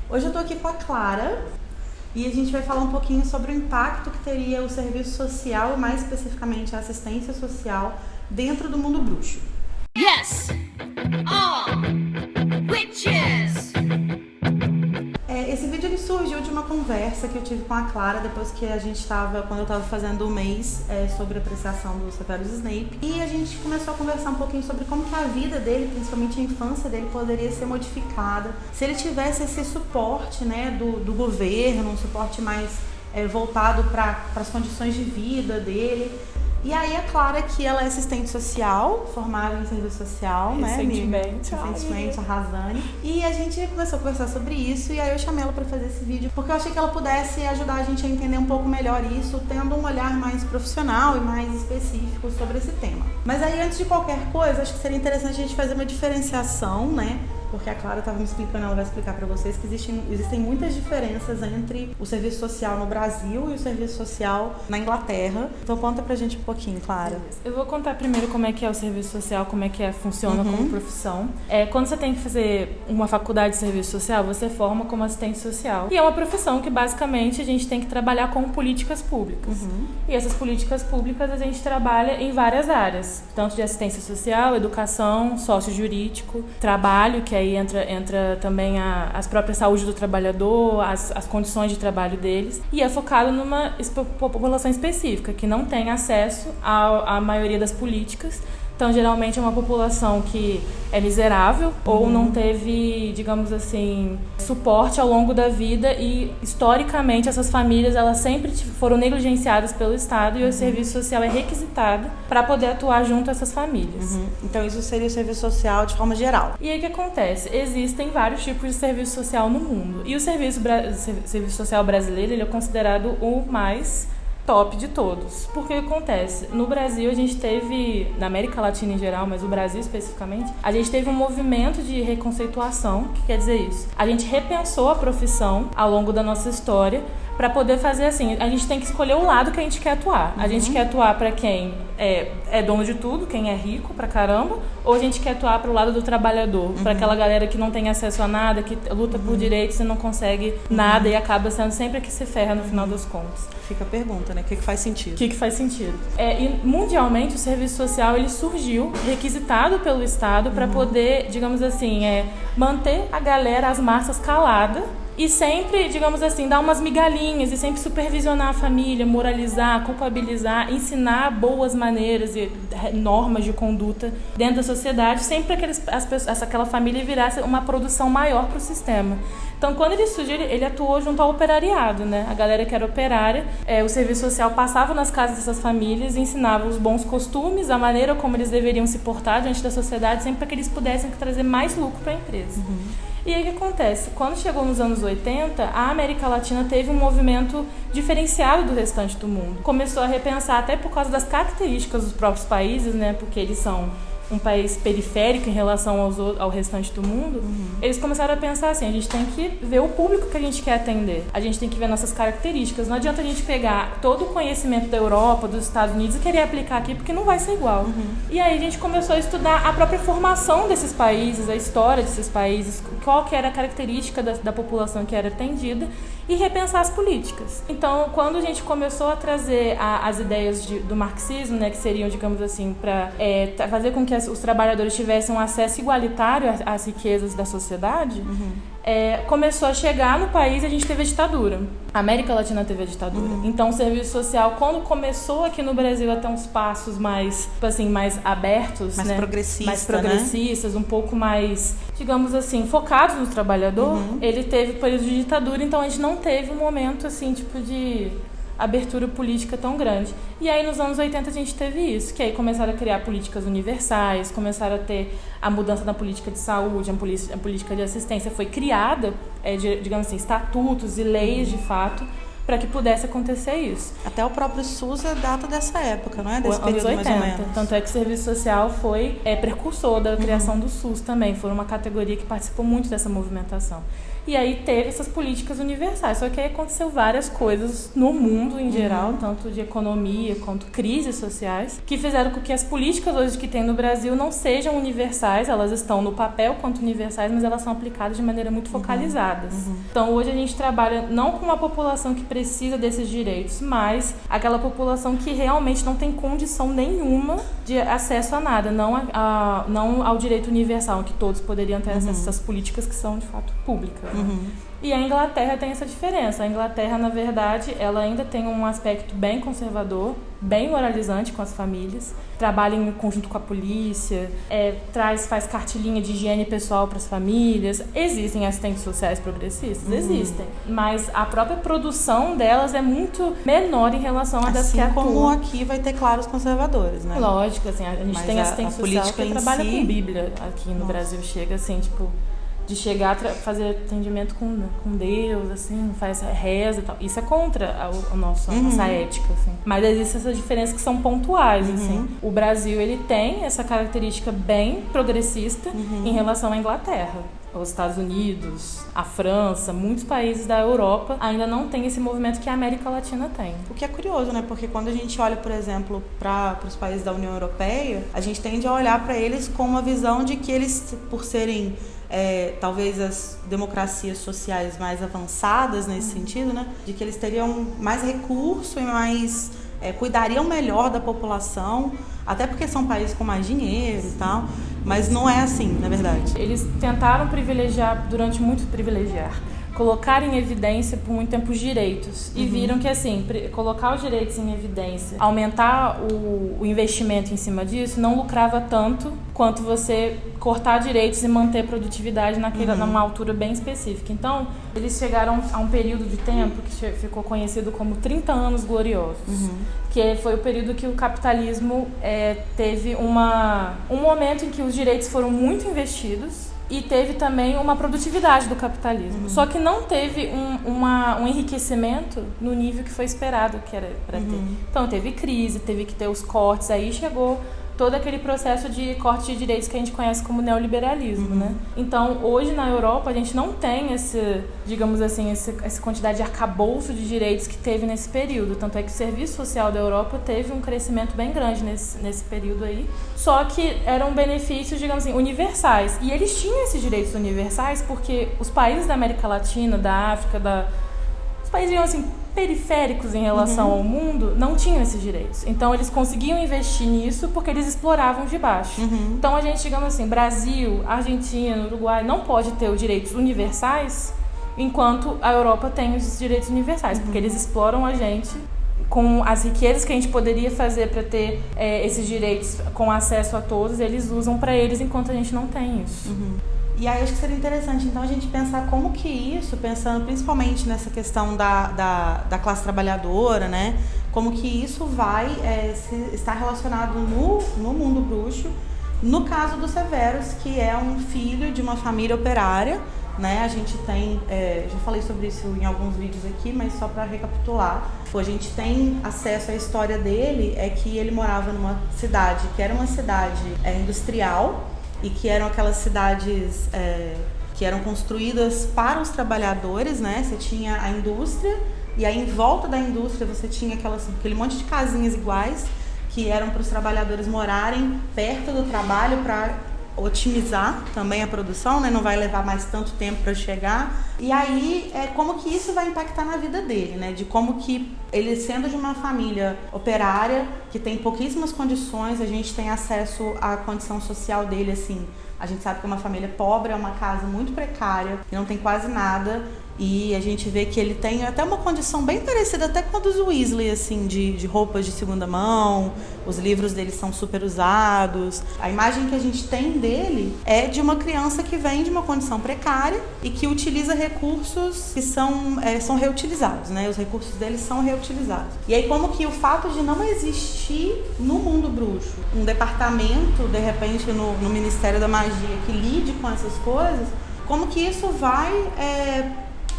Hoje eu tô aqui com a Clara e a gente vai falar um pouquinho sobre o impacto que teria o serviço social e mais especificamente a assistência social dentro do mundo bruxo. Yes! All witches! Esse vídeo ele surgiu de uma conversa que eu tive com a Clara depois que quando eu estava fazendo o mês sobre a apreciação do Severus Snape, e a gente começou a conversar um pouquinho sobre como que a vida dele, principalmente a infância dele, poderia ser modificada se ele tivesse esse suporte, né, do governo, um suporte mais voltado para as condições de vida dele. E aí a Clara, que ela é assistente social, formada em serviço social, recentemente, a Razane. E a gente começou a conversar sobre isso, e aí eu chamei ela para fazer esse vídeo, porque eu achei que ela pudesse ajudar a gente a entender um pouco melhor isso, tendo um olhar mais profissional e mais específico sobre esse tema. Mas aí, antes de qualquer coisa, acho que seria interessante a gente fazer uma diferenciação, né? Porque a Clara estava me explicando, ela vai explicar para vocês que existem muitas diferenças entre o serviço social no Brasil e o serviço social na Inglaterra. Então conta pra gente um pouquinho, Clara. Eu vou contar primeiro como é que é o serviço social, como é que funciona como profissão. Quando você tem que fazer uma faculdade de serviço social, você forma como assistente social. E é uma profissão que basicamente a gente tem que trabalhar com políticas públicas. E essas políticas públicas a gente trabalha em várias áreas, tanto de assistência social, educação, sócio-jurídico, trabalho, que aí entra também a própria saúde do trabalhador, as condições de trabalho deles, e é focado numa população específica, que não tem acesso à maioria das políticas. Então, geralmente é uma população que é miserável ou não teve, digamos assim, suporte ao longo da vida, e historicamente essas famílias elas sempre foram negligenciadas pelo Estado, e o serviço social é requisitado para poder atuar junto a essas famílias. Então isso seria o serviço social de forma geral. E aí o que acontece? Existem vários tipos de serviço social no mundo, e o serviço social brasileiro ele é considerado o mais top de todos. Porque o que acontece? No Brasil a gente teve, na América Latina em geral, mas o Brasil especificamente, a gente teve um movimento de reconceituação. O que quer dizer isso? A gente repensou a profissão ao longo da nossa história para poder fazer assim, a gente tem que escolher o lado que a gente quer atuar. A gente quer atuar para quem é dono de tudo, quem é rico pra caramba, ou a gente quer atuar para o lado do trabalhador, para aquela galera que não tem acesso a nada, que luta por direitos e não consegue nada, e acaba sendo sempre a que se ferra no final das contas. Fica a pergunta, né? O que faz sentido? O que faz sentido? E mundialmente o serviço social ele surgiu requisitado pelo Estado para poder, digamos assim, manter a galera, as massas caladas, e sempre, digamos assim, dar umas migalhinhas e sempre supervisionar a família, moralizar, culpabilizar, ensinar boas maneiras e normas de conduta dentro da sociedade, sempre para aquela família virasse uma produção maior para o sistema. Então, quando ele surgiu, ele atuou junto ao operariado, né? A galera que era operária, o serviço social passava nas casas dessas famílias e ensinava os bons costumes, a maneira como eles deveriam se portar diante da sociedade, sempre para que eles pudessem trazer mais lucro para a empresa. E aí o que acontece? Quando chegou nos anos 80, a América Latina teve um movimento diferenciado do restante do mundo. Começou a repensar, até por causa das características dos próprios países, né? Porque eles são um país periférico em relação ao restante do mundo, eles começaram a pensar assim, a gente tem que ver o público que a gente quer atender, a gente tem que ver nossas características, não adianta a gente pegar todo o conhecimento da Europa, dos Estados Unidos e querer aplicar aqui, porque não vai ser igual. E aí a gente começou a estudar a própria formação desses países, a história desses países, qual que era a característica da população que era atendida, e repensar as políticas. Então, quando a gente começou a trazer as ideias do marxismo, né, que seriam, digamos assim, para fazer com que os trabalhadores tivessem um acesso igualitário às riquezas da sociedade, começou a chegar no país, a gente teve a ditadura. A América Latina teve a ditadura. Então, o serviço social, quando começou aqui no Brasil a ter uns passos mais, tipo assim, mais abertos, mais, né? mais progressistas, um pouco mais, digamos assim, focados no trabalhador, ele teve período de ditadura, então a gente não teve um momento, assim, tipo de abertura política tão grande. E aí nos anos 80 a gente teve isso, que aí começaram a criar políticas universais, começaram a ter a mudança na política de saúde, a política de assistência foi criada, digamos assim, estatutos e leis de fato, para que pudesse acontecer isso. Até o próprio SUS data dessa época, não é? Desse período anos 80, mais ou menos. Tanto é que o serviço social foi precursor da criação do SUS também, foi uma categoria que participou muito dessa movimentação. E aí teve essas políticas universais. Só que aí aconteceu várias coisas no mundo em geral, tanto de economia quanto crises sociais, que fizeram com que as políticas hoje que tem no Brasil não sejam universais. Elas estão no papel quanto universais, mas elas são aplicadas de maneira muito focalizadas. Então hoje a gente trabalha não com uma população que precisa desses direitos, mas aquela população que realmente não tem condição nenhuma de acesso a nada, não ao direito universal, que todos poderiam ter acesso a essas políticas que são de fato públicas. E a Inglaterra tem essa diferença. A Inglaterra, na verdade, ela ainda tem um aspecto bem conservador, bem moralizante com as famílias, trabalha em conjunto com a polícia, faz cartilhinha de higiene pessoal para as famílias. Existem assistentes sociais progressistas? Existem. Mas a própria produção delas é muito menor em relação a das que atuam. Assim como aqui vai ter, claro, os conservadores, né? Lógico, assim, a gente tem assistente social que trabalha com Bíblia aqui no Brasil. Chega assim, tipo, de chegar a fazer atendimento com Deus, assim, faz reza e tal. Isso é contra a nossa ética, assim. Mas existe essa diferença que são pontuais, assim. O Brasil, ele tem essa característica bem progressista em relação à Inglaterra. Os Estados Unidos, a França, muitos países da Europa ainda não têm esse movimento que a América Latina tem. O que é curioso, né? Porque quando a gente olha, por exemplo, para os países da União Europeia, a gente tende a olhar para eles com uma visão de que eles, por serem talvez as democracias sociais mais avançadas nesse sentido, né? De que eles teriam mais recurso e mais cuidariam melhor da população, até porque são países com mais dinheiro e tal, mas não é assim, na verdade. Eles tentaram colocar em evidência por muito tempo os direitos e viram que, assim, colocar os direitos em evidência, aumentar o investimento em cima disso, não lucrava tanto quanto você cortar direitos e manter produtividade numa altura bem específica. Então, eles chegaram a um período de tempo que ficou conhecido como 30 anos gloriosos, que foi o período que o capitalismo teve um momento em que os direitos foram muito investidos e teve também uma produtividade do capitalismo. Só que não teve um enriquecimento no nível que foi esperado que era para ter. Então teve crise, teve que ter os cortes, aí chegou todo aquele processo de corte de direitos que a gente conhece como neoliberalismo, né? Então, hoje na Europa, a gente não tem essa quantidade de arcabouço de direitos que teve nesse período. Tanto é que o serviço social da Europa teve um crescimento bem grande nesse período aí. Só que eram benefícios, digamos assim, universais. E eles tinham esses direitos universais porque os países da América Latina, da África, os países, digamos assim, periféricos em relação ao mundo, não tinham esses direitos. Então, eles conseguiam investir nisso porque eles exploravam de baixo. Então, a gente, digamos assim, Brasil, Argentina, Uruguai, não pode ter os direitos universais enquanto a Europa tem os direitos universais, porque eles exploram a gente com as riquezas que a gente poderia fazer para ter esses direitos com acesso a todos, eles usam para eles enquanto a gente não tem isso. E aí acho que seria interessante, então, a gente pensar como que isso, pensando principalmente nessa questão da classe trabalhadora, né? Como que isso vai estar relacionado no mundo bruxo. No caso do Severus, que é um filho de uma família operária, né? A gente tem, já falei sobre isso em alguns vídeos aqui, mas só para recapitular, a gente tem acesso à história dele, que ele morava numa cidade que era uma cidade industrial, e que eram aquelas cidades que eram construídas para os trabalhadores, né? Você tinha a indústria, e aí em volta da indústria você tinha aquele monte de casinhas iguais, que eram para os trabalhadores morarem perto do trabalho para otimizar também a produção, né? Não vai levar mais tanto tempo para chegar. E aí, como que isso vai impactar na vida dele, né? De como que ele, sendo de uma família operária, que tem pouquíssimas condições, a gente tem acesso à condição social dele, assim. A gente sabe que é uma família pobre, é uma casa muito precária, que não tem quase nada. E a gente vê que ele tem até uma condição bem parecida até com a dos Weasley, assim, de roupas de segunda mão, os livros dele são super usados. A imagem que a gente tem dele é de uma criança que vem de uma condição precária e que utiliza recursos que são reutilizados, né? Os recursos dele são reutilizados. E aí como que o fato de não existir no mundo bruxo um departamento, de repente, no Ministério da Magia que lide com essas coisas, como que isso vai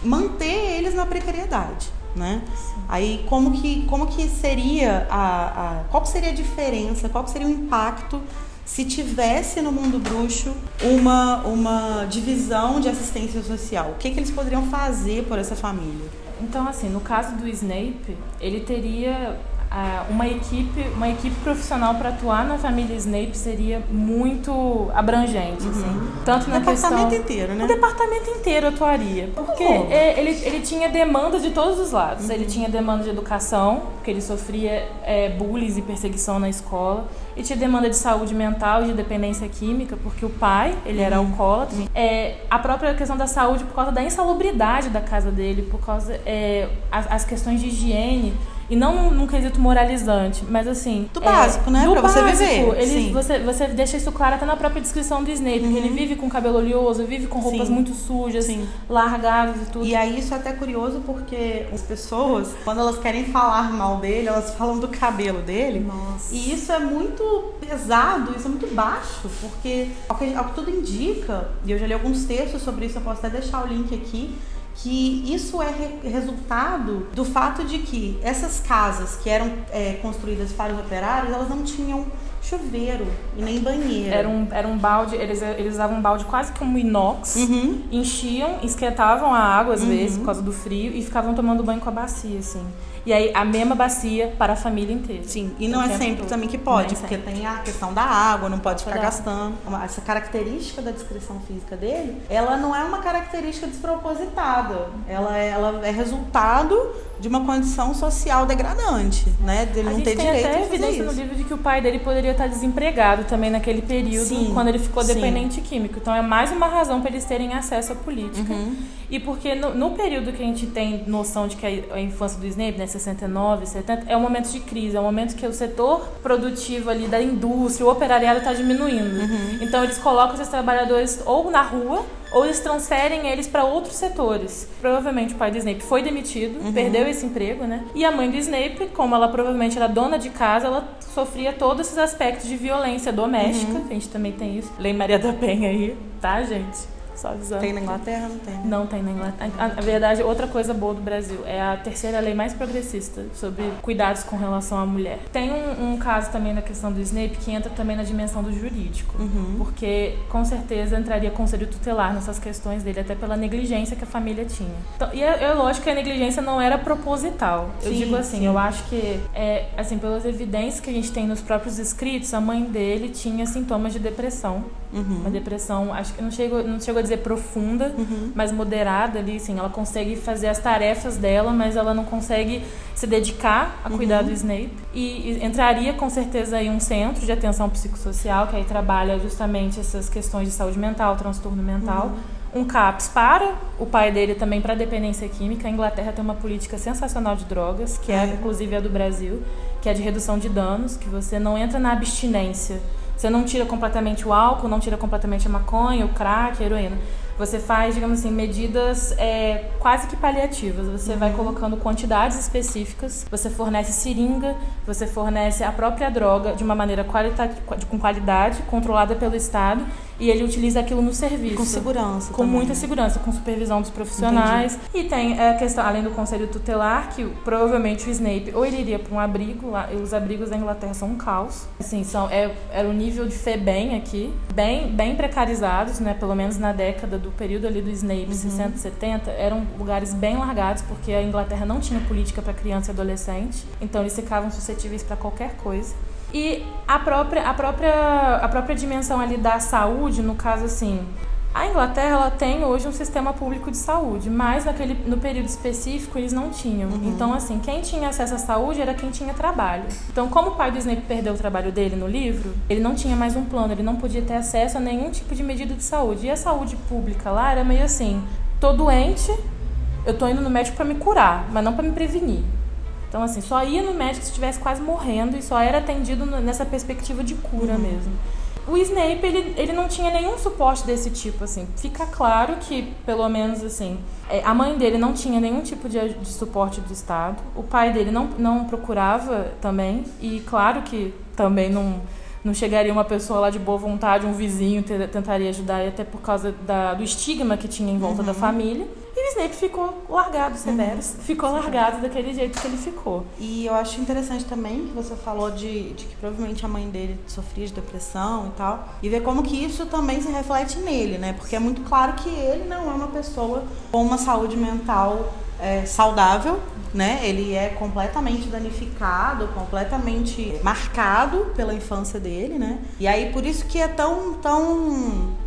manter eles na precariedade, né? Sim. Aí como que seria qual que seria a diferença, qual que seria o impacto se tivesse no mundo bruxo uma divisão de assistência social? O que eles poderiam fazer por essa família? Então, assim, no caso do Snape, ele teria uma equipe profissional para atuar na família Snape seria muito abrangente, assim. Tanto na questão... O departamento inteiro, né? O departamento inteiro atuaria. Porque ele tinha demanda de todos os lados. Ele tinha demanda de educação, porque ele sofria bullying e perseguição na escola. Ele tinha demanda de saúde mental e de dependência química, porque o pai, ele era alcoólatra. A própria questão da saúde por causa da insalubridade da casa dele, por causa as questões de higiene. E não num quesito moralizante, mas assim... Do básico, né? Pra você viver. Você deixa isso claro até na própria descrição do Snape, que ele vive com cabelo oleoso, vive com roupas muito sujas, largadas e tudo. E aí isso é até curioso porque as pessoas, quando elas querem falar mal dele, elas falam do cabelo dele. Nossa. E isso é muito pesado, isso é muito baixo, porque ao que tudo indica, e eu já li alguns textos sobre isso, eu posso até deixar o link aqui, que isso é resultado do fato de que essas casas que eram construídas para os operários, elas não tinham chuveiro e nem banheiro. Era um balde, eles usavam um balde quase como inox, enchiam, esquentavam a água às vezes por causa do frio e ficavam tomando banho com a bacia, assim. E aí a mesma bacia para a família inteira. Sim, e não é sempre também que pode, porque tem a questão da água, não pode ficar gastando. Essa característica da descrição física dele, ela não é uma característica despropositada. Ela é resultado de uma condição social degradante, né? Dele não ter direito a fazer isso. A gente tem até evidência no livro de que o pai dele poderia estar desempregado também naquele período, quando ele ficou dependente químico. Então é mais uma razão para eles terem acesso à política. E porque no período que a gente tem noção de que a infância do Snape, né, 69, 70, é um momento de crise, é um momento que o setor produtivo ali da indústria, o operariado está diminuindo. Então eles colocam esses trabalhadores ou na rua, ou eles transferem eles para outros setores. Provavelmente o pai do Snape foi demitido, perdeu esse emprego, né? E a mãe do Snape, como ela provavelmente era dona de casa, ela sofria todos esses aspectos de violência doméstica. A gente também tem isso. Lei Maria da Penha aí, tá, gente? Só avisando. Tem na Inglaterra? Não tem. Não tem na Inglaterra. Na verdade, outra coisa boa do Brasil é a terceira lei mais progressista sobre cuidados com relação à mulher. Tem um caso também na questão do Snape que entra também na dimensão do jurídico. Porque, com certeza, entraria conselho tutelar nessas questões dele, até pela negligência que a família tinha. Então, e é lógico que a negligência não era proposital. Eu digo assim, eu acho que, assim, pelas evidências que a gente tem nos próprios escritos, a mãe dele tinha sintomas de depressão. Uma depressão, acho que não chegou a dizer profunda, mas moderada ali, assim, ela consegue fazer as tarefas dela, mas ela não consegue se dedicar a cuidar do Snape. E entraria com certeza aí um centro de atenção psicossocial, que aí trabalha justamente essas questões de saúde mental, transtorno mental. Um CAPS para o pai dele também para dependência química. A Inglaterra tem uma política sensacional de drogas, que é inclusive a do Brasil, que é de redução de danos, que você não entra na abstinência. Você não tira completamente o álcool, não tira completamente a maconha, o crack, a heroína. Você faz, digamos assim, medidas quase que paliativas. Você vai colocando quantidades específicas, você fornece seringa, você fornece a própria droga de uma maneira com qualidade, controlada pelo Estado, e ele utiliza aquilo no serviço. Com segurança. Com muita segurança, com supervisão dos profissionais. Entendi. E tem a questão, além do conselho tutelar, que provavelmente o Snape ou ele iria para um abrigo, lá, os abrigos da Inglaterra são um caos. Assim, era o nível de FEBEM aqui, bem precarizados, né? Pelo menos na década do período ali do Snape, 60, 70, eram lugares bem largados, porque a Inglaterra não tinha política para criança e adolescente, então eles ficavam suscetíveis para qualquer coisa. E a própria dimensão ali da saúde, no caso assim, a Inglaterra ela tem hoje um sistema público de saúde, mas no período específico eles não tinham. Então, assim, quem tinha acesso à saúde era quem tinha trabalho. Então, como o pai do Snape perdeu o trabalho dele no livro, ele não tinha mais um plano, ele não podia ter acesso a nenhum tipo de medida de saúde. E a saúde pública lá era meio assim, tô doente, eu tô indo no médico para me curar, mas não para me prevenir. Então, assim, só ia no médico se estivesse quase morrendo e só era atendido nessa perspectiva de cura mesmo. O Snape, ele não tinha nenhum suporte desse tipo, assim. Fica claro que, pelo menos, assim, a mãe dele não tinha nenhum tipo de suporte do Estado. O pai dele não procurava também. E, claro que também não chegaria uma pessoa lá de boa vontade, um vizinho tentaria ajudar, até por causa do estigma que tinha em volta da família. E o Snape ficou largado, Severus. Ficou largado daquele jeito que ele ficou. E eu acho interessante também que você falou de que provavelmente a mãe dele sofria de depressão e tal. E ver como que isso também se reflete nele, né? Porque é muito claro que ele não é uma pessoa com uma saúde mental saudável, né? Ele é completamente danificado, completamente marcado pela infância dele, né? E aí por isso que é tão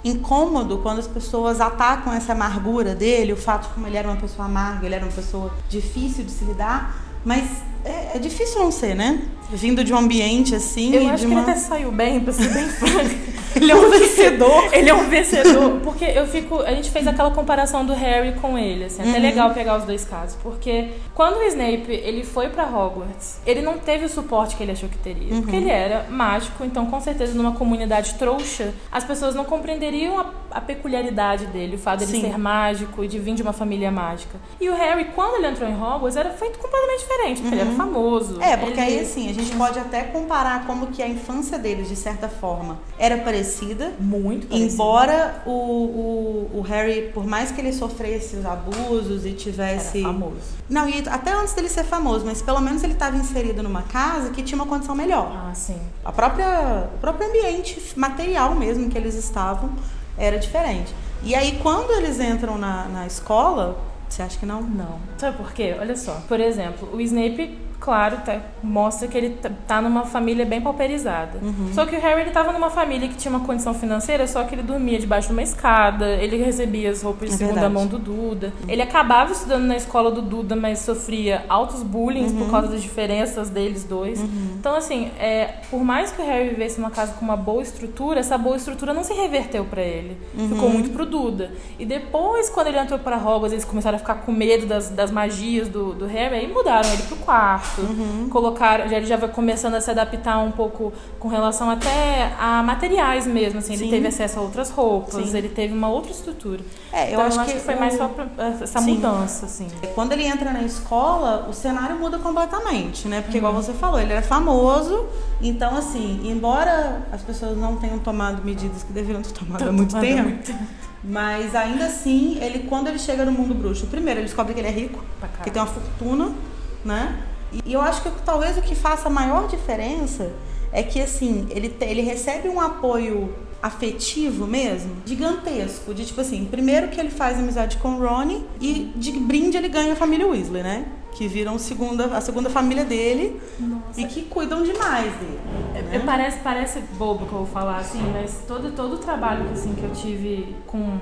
incômodo quando as pessoas atacam essa amargura dele, o fato de como ele era uma pessoa amarga, ele era uma pessoa difícil de se lidar, mas é difícil não ser, né? Vindo de um ambiente assim. Eu acho que ele até saiu bem, pra ser bem franco. Ele é um vencedor. Ele é um vencedor. Porque a gente fez aquela comparação do Harry com ele, assim, até legal pegar os dois casos. Porque quando o Snape ele foi pra Hogwarts, ele não teve o suporte que ele achou que teria. Porque ele era mágico, então com certeza numa comunidade trouxa, as pessoas não compreenderiam a peculiaridade dele, o fato de ele ser mágico e de vir de uma família mágica. E o Harry, quando ele entrou em Hogwarts, era feito completamente diferente, porque ele era famoso. Porque aí assim, a gente pode até comparar como que a infância deles, de certa forma, era parecida. Muito parecida. Embora o Harry, por mais que ele sofresse os abusos e tivesse... Era famoso. Não, e até antes dele ser famoso, mas pelo menos ele estava inserido numa casa que tinha uma condição melhor. Ah, sim. O próprio ambiente material mesmo que eles estavam era diferente. E aí, quando eles entram na escola, você acha que não? Não. Sabe por quê? Olha só. Por exemplo, o Snape, claro, mostra que ele tá numa família bem pauperizada. Só que o Harry, ele tava numa família que tinha uma condição financeira, só que ele dormia debaixo de uma escada, ele recebia as roupas de segunda mão do Duda. Ele acabava estudando na escola do Duda, mas sofria altos bullying por causa das diferenças deles dois. Então, assim, por mais que o Harry vivesse numa casa com uma boa estrutura, essa boa estrutura não se reverteu pra ele. Ficou muito pro Duda. E depois, quando ele entrou pra Hogwarts, eles começaram a ficar com medo das magias do Harry, aí mudaram ele pro quarto. Colocaram, ele já vai começando a se adaptar um pouco com relação até a materiais mesmo, assim, ele teve acesso a outras roupas, ele teve uma outra estrutura. Eu acho que foi mais só pra essa mudança, assim. Quando ele entra na escola, o cenário muda completamente, né? Porque igual você falou, ele era famoso, então assim, embora as pessoas não tenham tomado medidas que deveriam ter tomado há muito tempo, mas ainda assim, quando ele chega no mundo bruxo, primeiro ele descobre que ele é rico, que tem uma fortuna, né? E eu acho que talvez o que faça a maior diferença é que, assim, ele recebe um apoio afetivo mesmo, gigantesco. De tipo assim, primeiro que ele faz amizade com o Rony e de brinde ele ganha a família Weasley, né? Que viram a segunda família dele. Nossa. E que cuidam demais dele. Né? Parece bobo que eu vou falar, assim, mas todo o trabalho assim, que eu tive com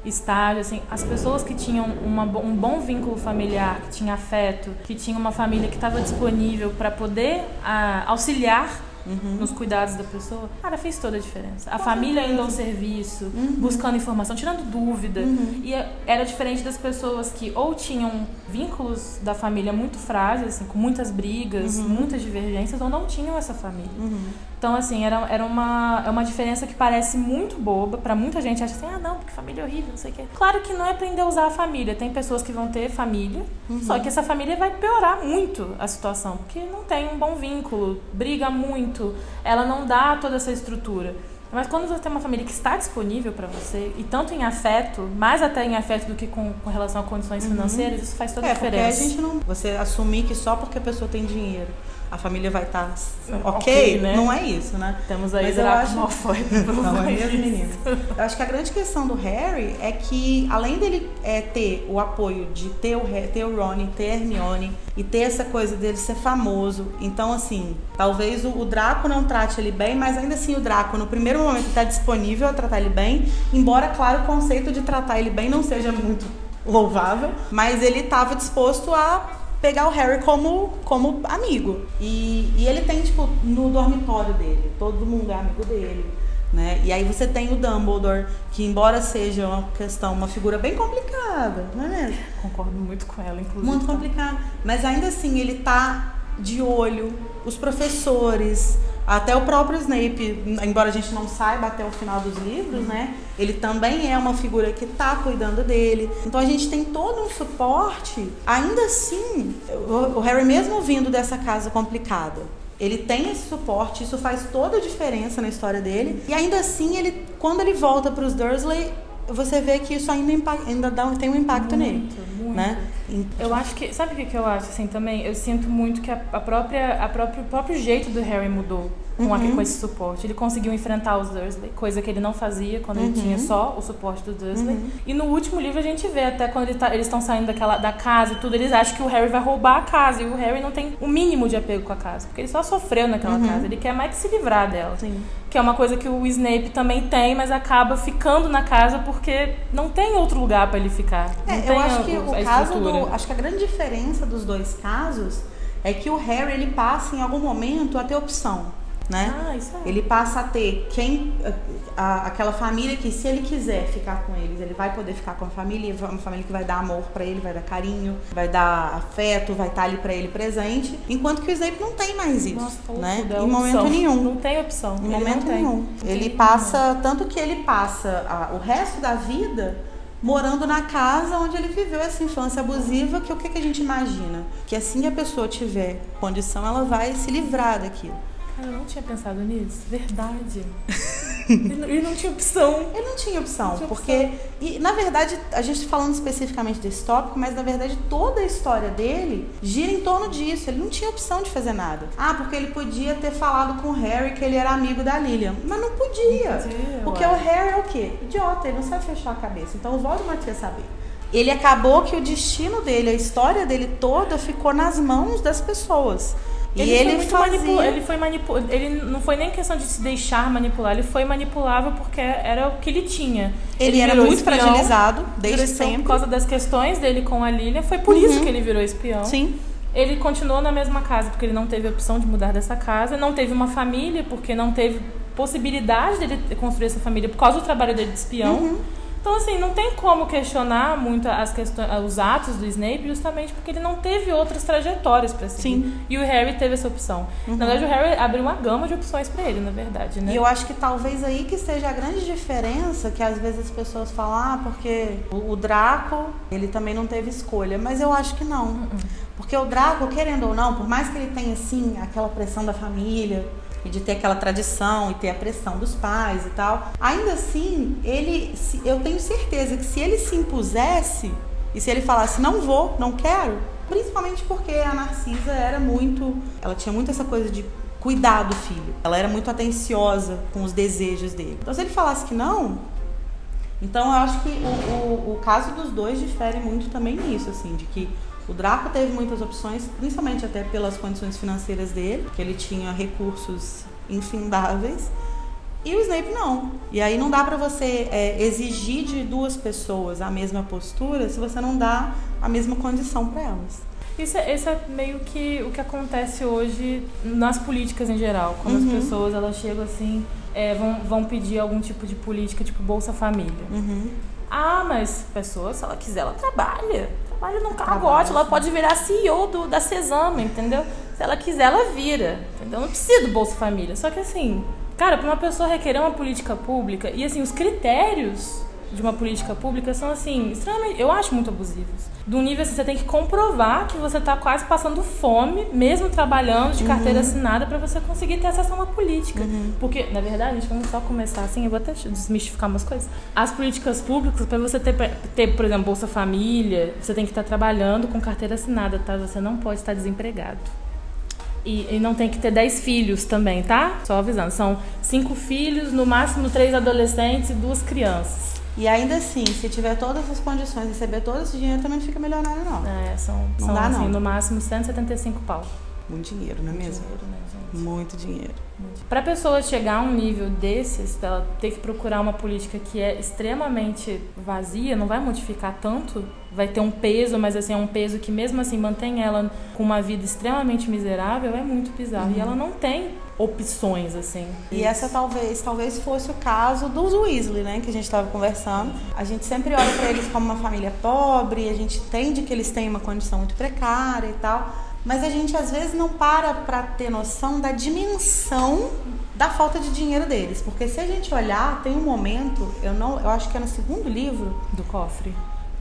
estágio, assim, as pessoas que tinham um bom vínculo familiar, que tinha afeto, que tinha uma família que estava disponível para poder auxiliar nos cuidados da pessoa, cara, fez toda a diferença. A família indo ao serviço, buscando informação, tirando dúvida. E era diferente das pessoas que ou tinham vínculos da família muito frágeis, assim, com muitas brigas, muitas divergências, ou não tinham essa família. Então, assim, é uma diferença que parece muito boba. Pra muita gente acha assim, não, porque família é horrível, não sei o quê. Claro que não é pra endeusar a família. Tem pessoas que vão ter família, só que essa família vai piorar muito a situação, porque não tem um bom vínculo, briga muito, ela não dá toda essa estrutura. Mas quando você tem uma família que está disponível para você, e tanto em afeto, mais até em afeto do que com relação a condições financeiras, isso faz toda a diferença. Porque a gente não... Você assumir que só porque a pessoa tem dinheiro a família vai estar ok, né? Não é isso, né? Temos aí Draco Malfoy. Não é mesmo, menino? Eu acho que a grande questão do Harry é que, além dele ter o apoio de ter o Ron, ter a Hermione e ter essa coisa dele ser famoso, então, assim, talvez o Draco não trate ele bem, mas ainda assim o Draco, no primeiro momento, está disponível a tratar ele bem, embora, claro, o conceito de tratar ele bem não seja muito louvável, mas ele estava disposto a pegar o Harry como amigo. E ele tem, tipo, no dormitório dele, todo mundo é amigo dele, né? E aí você tem o Dumbledore, que embora seja uma figura bem complicada, não é mesmo? Concordo muito com ela, inclusive. Muito complicada. Mas ainda assim, ele tá de olho, os professores, até o próprio Snape, embora a gente não saiba até o final dos livros, né? Ele também é uma figura que tá cuidando dele. Então a gente tem todo um suporte. Ainda assim, o Harry, mesmo vindo dessa casa complicada, ele tem esse suporte, isso faz toda a diferença na história dele. E ainda assim, quando ele volta pros Dursley, você vê que isso ainda tem um impacto nele. Muito. Né? Eu acho que... Sabe o que eu acho, assim, também? Eu sinto muito que o próprio jeito do Harry mudou com esse suporte. Ele conseguiu enfrentar os Dursley, coisa que ele não fazia quando ele tinha só o suporte do Dursley. E no último livro a gente vê, até quando eles estão saindo da casa e tudo, eles acham que o Harry vai roubar a casa. E o Harry não tem o mínimo de apego com a casa, porque ele só sofreu naquela casa. Ele quer mais que se livrar dela. Sim. Que é uma coisa que o Snape também tem, mas acaba ficando na casa porque não tem outro lugar pra ele ficar. Eu acho que o caso acho que a grande diferença dos dois casos é que o Harry, ele passa em algum momento a ter opção, né? Isso é. Ele passa a ter aquela família que, se ele quiser ficar com eles, ele vai poder ficar com a família, uma família que vai dar amor pra ele, vai dar carinho, vai dar afeto, vai estar ali pra ele presente, enquanto que o Snape não tem mais isso. Nossa, né? Tudo, em momento nenhum. Não tem opção. Em momento nenhum. Ele passa, tanto que ele passa o resto da vida morando na casa onde ele viveu essa infância abusiva, que o que a gente imagina? Que assim que a pessoa tiver condição, ela vai se livrar daquilo. Cara, eu não tinha pensado nisso. Verdade. Ele não tinha opção. Ele não tinha opção, porque... E, na verdade, a gente está falando especificamente desse tópico, mas, na verdade, toda a história dele gira em torno disso. Ele não tinha opção de fazer nada. Porque ele podia ter falado com o Harry que ele era amigo da Lilian. Mas não podia. Porque o Harry é o quê? Idiota, ele não sabe fechar a cabeça. Então, o Voldemort ia saber. Ele acabou que o destino dele, a história dele toda, ficou nas mãos das pessoas. Ele não foi nem questão de se deixar manipular, ele foi manipulável porque era o que ele tinha. Ele era muito fragilizado desde sempre. Por causa das questões dele com a Lilian, foi por isso que ele virou espião. Sim. Ele continuou na mesma casa porque ele não teve opção de mudar dessa casa, não teve uma família porque não teve possibilidade dele construir essa família por causa do trabalho dele de espião. Então, assim, não tem como questionar muito os atos do Snape, justamente porque ele não teve outras trajetórias pra seguir. Sim. E o Harry teve essa opção. Na verdade, o Harry abriu uma gama de opções pra ele, na verdade, né? E eu acho que talvez aí que seja a grande diferença, que às vezes as pessoas falam, porque o Draco, ele também não teve escolha. Mas eu acho que não. Porque o Draco, querendo ou não, por mais que ele tenha, assim, aquela pressão da família... e de ter aquela tradição e ter a pressão dos pais e tal, ainda assim, eu tenho certeza que se ele se impusesse e se ele falasse não vou, não quero, principalmente porque a Narcisa ela tinha muito essa coisa de cuidar do filho, ela era muito atenciosa com os desejos dele. Então, se ele falasse que não, então eu acho que o caso dos dois difere muito também nisso, assim, de que o Draco teve muitas opções, principalmente até pelas condições financeiras dele, que ele tinha recursos infindáveis, e o Snape não. E aí não dá pra você exigir de duas pessoas a mesma postura se você não dá a mesma condição pra elas. Esse é meio que o que acontece hoje nas políticas em geral, quando as pessoas elas chegam assim, vão pedir algum tipo de política, tipo Bolsa Família. Mas a pessoa, se ela quiser, ela trabalha num cargote, ela pode virar CEO da Sesama, entendeu? Se ela quiser, ela vira, entendeu? Não precisa do Bolsa Família. Só que assim, cara, pra uma pessoa requerer uma política pública, e assim, os critérios de uma política pública são assim, extremamente, eu acho muito abusivos. Do nível assim, você tem que comprovar que você tá quase passando fome, mesmo trabalhando de carteira assinada, pra você conseguir ter acesso a uma política. Porque, na verdade, gente, vamos só começar assim, eu vou até desmistificar umas coisas. As políticas públicas, pra você ter, por exemplo, Bolsa Família, você tem que estar trabalhando com carteira assinada, tá? Você não pode estar desempregado. E não tem que ter 10 filhos também, tá? Só avisando, são 5 filhos, no máximo 3 adolescentes e 2 crianças. E ainda assim, se tiver todas as condições de receber todo esse dinheiro, também não fica milionário, não. São dá, assim, não. No máximo 175 pau. Muito dinheiro, não é mesmo? Dinheiro, né, gente? Muito dinheiro. Para a pessoa chegar a um nível desses, ela ter que procurar uma política que é extremamente vazia, não vai modificar tanto, vai ter um peso, mas assim, é um peso que mesmo assim mantém ela com uma vida extremamente miserável, é muito bizarro. E ela não tem opções, assim. E essa talvez fosse o caso dos Weasley, né, que a gente estava conversando. A gente sempre olha para eles como uma família pobre, a gente entende que eles têm uma condição muito precária e tal, mas a gente às vezes não para ter noção da dimensão da falta de dinheiro deles, porque se a gente olhar, tem um momento, eu acho que é no segundo livro do cofre.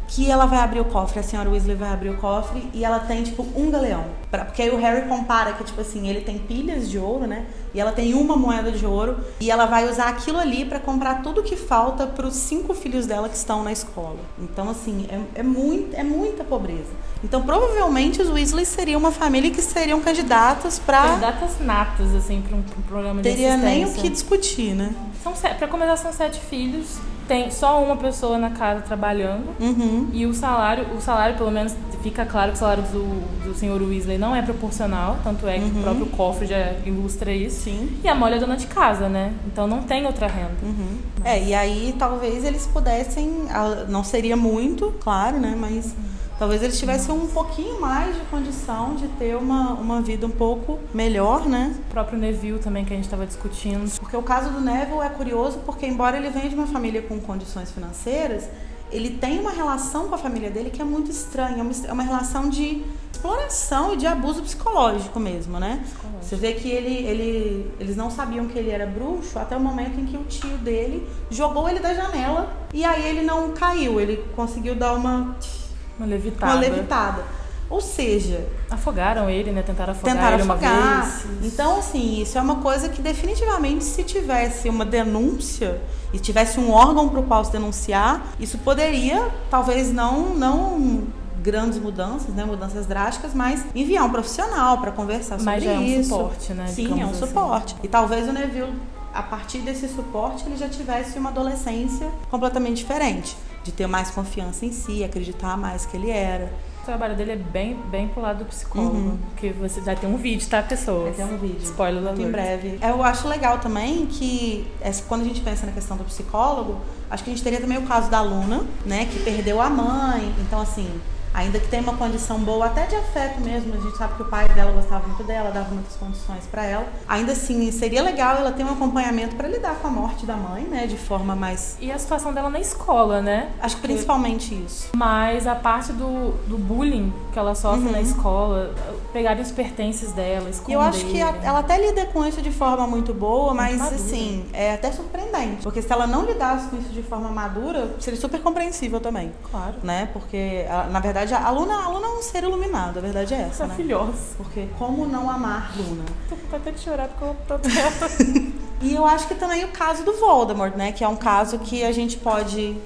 que ela vai abrir o cofre, a senhora Weasley vai abrir o cofre e ela tem, tipo, um galeão. Porque aí o Harry compara que, tipo assim, ele tem pilhas de ouro, né? E ela tem uma moeda de ouro e ela vai usar aquilo ali pra comprar tudo que falta pros 5 filhos dela que estão na escola. Então, assim, é muita pobreza. Então, provavelmente, os Weasley seriam uma família que seriam candidatas pra... Candidatas natas, assim, pra um programa de assistência. Teria nem o que discutir, né? Pra começar, são 7 filhos. Tem só uma pessoa na casa trabalhando. E o salário, pelo menos, fica claro que o salário do senhor Weasley não é proporcional. Tanto é que o próprio cofre já ilustra isso. Sim. E a Molly é dona de casa, né? Então não tem outra renda. E aí talvez eles pudessem... Não seria muito, claro, né? Mas... Talvez eles tivessem um pouquinho mais de condição de ter uma vida um pouco melhor, né? O próprio Neville também, que a gente estava discutindo. Porque o caso do Neville é curioso porque, embora ele venha de uma família com condições financeiras, ele tem uma relação com a família dele que é muito estranha. É uma relação de exploração e de abuso psicológico mesmo, né? Você vê que eles não sabiam que ele era bruxo até o momento em que o tio dele jogou ele da janela e aí ele não caiu, ele conseguiu dar uma levitada. Ou seja... Afogaram ele, né? Tentaram afogar ele uma vez. Então, assim, isso é uma coisa que definitivamente, se tivesse uma denúncia e tivesse um órgão para o qual se denunciar, isso poderia, talvez não grandes mudanças, né? Mudanças drásticas, mas enviar um profissional para conversar sobre isso. Mas é um suporte, né? Sim, é um suporte. E talvez o Neville, a partir desse suporte, ele já tivesse uma adolescência completamente diferente. De ter mais confiança em si, acreditar mais que ele era. O trabalho dele é bem pro lado do psicólogo. Porque você vai ter um vídeo, tá, pessoas? Vai ter um vídeo. Spoiler alert. Muito em breve. Eu acho legal também que, quando a gente pensa na questão do psicólogo, acho que a gente teria também o caso da Luna, né? Que perdeu a mãe. Então, assim... Ainda que tenha uma condição boa, até de afeto mesmo, a gente sabe que o pai dela gostava muito dela, dava muitas condições para ela. Ainda assim, seria legal ela ter um acompanhamento para lidar com a morte da mãe, né, de forma mais... E a situação dela na escola, né? Acho que principalmente isso. Mas a parte do bullying que ela sofre na escola, pegarem os pertences dela, esconder. E eu acho que ela até lida com isso de forma muito boa, mas madura. Assim, é até surpreendente. Porque se ela não lidasse com isso de forma madura, seria super compreensível também. Claro. Né? Porque, na verdade, a Luna é um ser iluminado, a verdade é essa, né? Maravilhosa. Porque como não amar Luna? Tô com vontade de chorar porque eu tô dela. E eu acho que também o caso do Voldemort, né? Que é um caso que a gente pode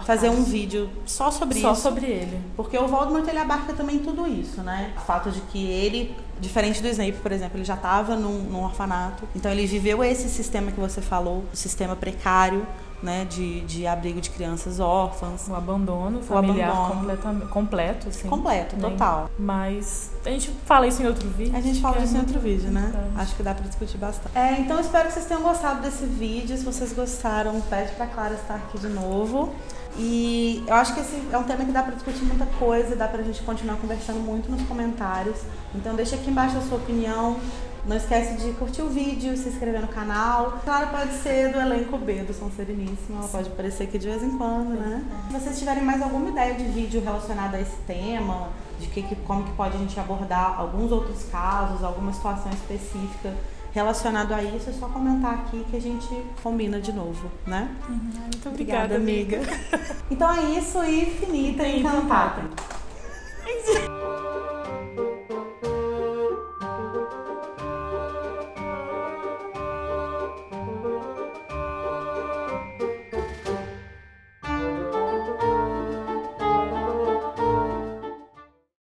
fazer um vídeo só sobre isso. Só sobre ele. Porque o Voldemort, ele abarca também tudo isso, né? O fato de que ele, diferente do Snape, por exemplo, ele já estava num orfanato. Então ele viveu esse sistema que você falou, o sistema precário, né, de abrigo de crianças órfãs. O abandono familiar completo, assim. Completo, total. Mas a gente fala isso em outro vídeo. A gente fala disso em outro vídeo, né? Acho que dá pra discutir bastante. Então espero que vocês tenham gostado desse vídeo. Se vocês gostaram, pede pra Clara estar aqui de novo. E eu acho que esse é um tema que dá pra discutir muita coisa, dá pra gente continuar conversando muito nos comentários. Então deixa aqui embaixo a sua opinião. Não esquece de curtir o vídeo, se inscrever no canal. Clara pode ser do elenco B do São Sereníssimo, ela pode aparecer aqui de vez em quando, né? Se vocês tiverem mais alguma ideia de vídeo relacionado a esse tema, de como que pode a gente abordar alguns outros casos, alguma situação específica relacionado a isso, é só comentar aqui que a gente combina de novo, né? Muito obrigada, amiga. Então é isso, e finita e encantada.